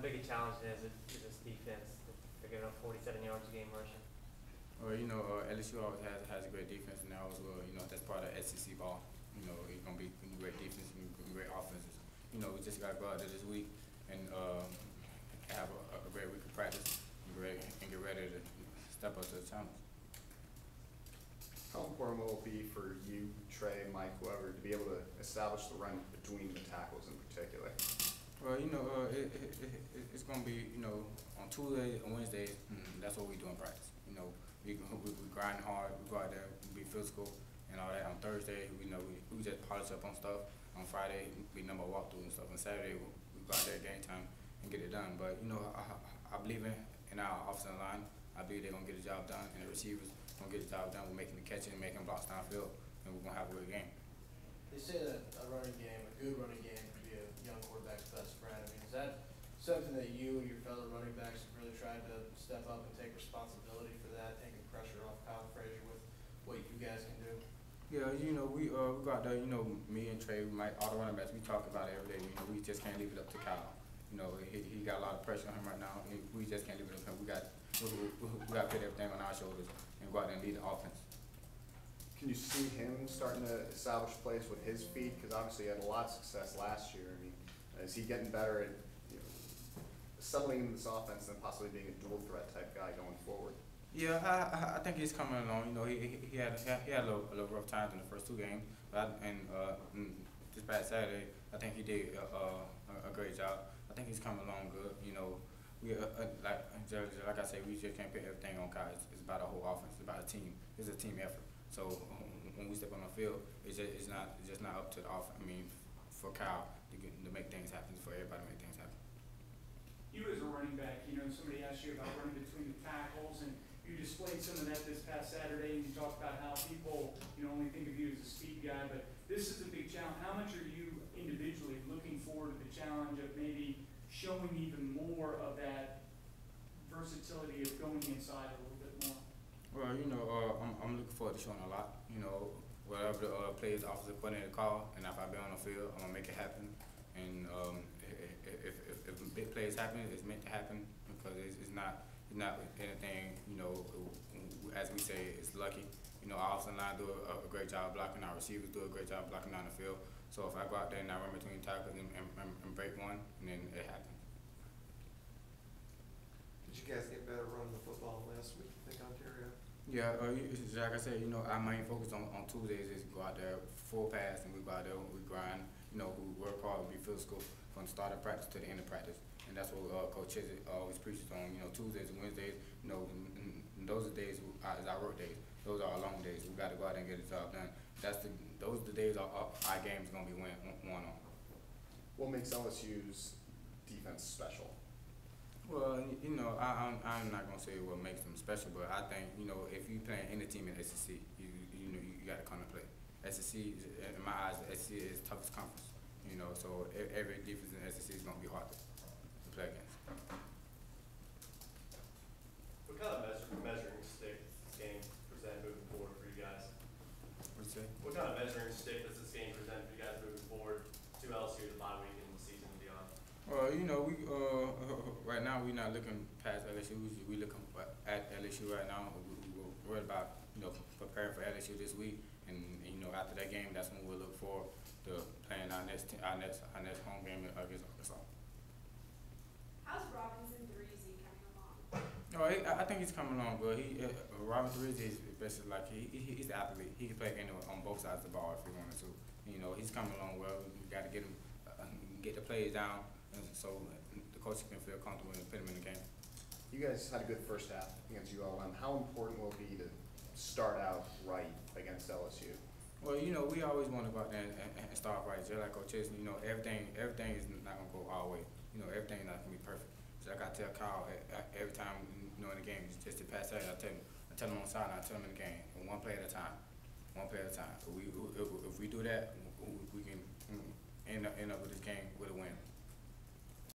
big a challenge is this defense? They're giving up 47 yards a game rushing. Well, LSU always has a great defense, and now as well, that's part of SEC ball. It's gonna be great defense and great offenses. We just got to go out there this week and have a great week of practice and get ready to step up to the challenge. How important will it be for you, Trey, Mike, whoever, to be able to establish the run between the tackles in particular? Well, it's going to be, on Tuesdays and Wednesdays, that's what we do in practice. We grind hard, we go out there, we be physical and all that. On Thursday, we just polish up on stuff. On Friday, we number walkthrough and stuff. On Saturday, we go out there at game time and get it done. But, I believe in our offensive line. I believe they're going to get the job done, and the receivers going to get the job done with making the catching, making blocks downfield, and we're going to have a good game. They say that a running game, a good running game, could be a young quarterback's best friend. I mean, is that something that you and your fellow running backs have really tried to step up and take responsibility for that, taking pressure off Kiehl with what you guys can do? Yeah, we go out there, me and Trey, all the running backs, we talk about it every day. We just can't leave it up to Kiehl. He got a lot of pressure on him right now. We just can't leave it up to him. We got to put everything on our shoulders and go out there and lead the offense. Can you see him starting to establish plays with his feet? Because obviously he had a lot of success last year. I mean, is he getting better at settling into this offense and possibly being a dual threat type guy going forward? Yeah, I think he's coming along. He had a little rough times in the first two games, but this past Saturday, I think he did a great job. I think he's coming along good. We like I said, we just can't put everything on Kiehl. It's about a whole offense. It's about a team. It's a team effort. So when we step on the field, it's just not up to the offense. I mean, for Kiehl to make things happen, for everybody to make things happen. You as a running back, somebody asked you about running between the tackles, and you displayed some of that this past Saturday, and you talked about how people, only think of you as a speed guy, but this is a big challenge. How much are you individually looking forward to the challenge of maybe showing even more of that versatility of going inside a little bit more? Well, I'm looking forward to showing a lot. Whatever the players, offensive coordinator call, and if I be on the field, I'm gonna make it happen. And if big plays happen, it's meant to happen because it's not anything. As we say, it's lucky. Our offensive line do a great job blocking. Our receivers do a great job blocking down the field. So if I go out there and I run between tackles and break one, and then it happens. Did you guys get better running the football last week, you think, Ontario? Yeah, like I said, our main focus on Tuesdays is go out there full pass, and we go out there, we grind, we work hard, we be physical from the start of practice to the end of practice. And that's what Coach Chizik always preaches on, Tuesdays and Wednesdays, and those are days is our work days. Those are our long days. We got to go out there and get the job done. Those are the days our game's going to be won on. What makes LSU's defense special? Well, I'm not gonna say what makes them special, but I think if you play any team in SEC, you got to come to play. SEC, in my eyes, SEC is the toughest conference. So every defense in SEC is gonna be hard to play against. What kind of measuring stick does this game present moving forward for you guys? What'd you say? What kind of measuring stick does this game present for you guys moving forward to LSU, the bye week, and the season and beyond? We right now we're not looking past LSU. We looking at LSU right now. We're worried about preparing for LSU this week, and after that game, that's when we'll look forward to playing our next home game against Arkansas. How's Robinson Threezy coming along? I think he's coming along good. Robert Threezy is basically like he's the athlete. He can play on both sides of the ball if he wanted to. He's coming along well. We got to get him get the plays down, so the coach can feel comfortable and put him in the game. You guys had a good first half against ULM. How important will it be to start out right against LSU? Well, we always want to go out there and start right. Just like Coach Chizik, everything is not going to go our way. Everything is not going to be perfect. So like I tell Kiehl every time, in the game, just to pass that, I tell him on the side, I tell him in the game, one play at a time. One play at a time. If we do that, we can end up with this game with a win.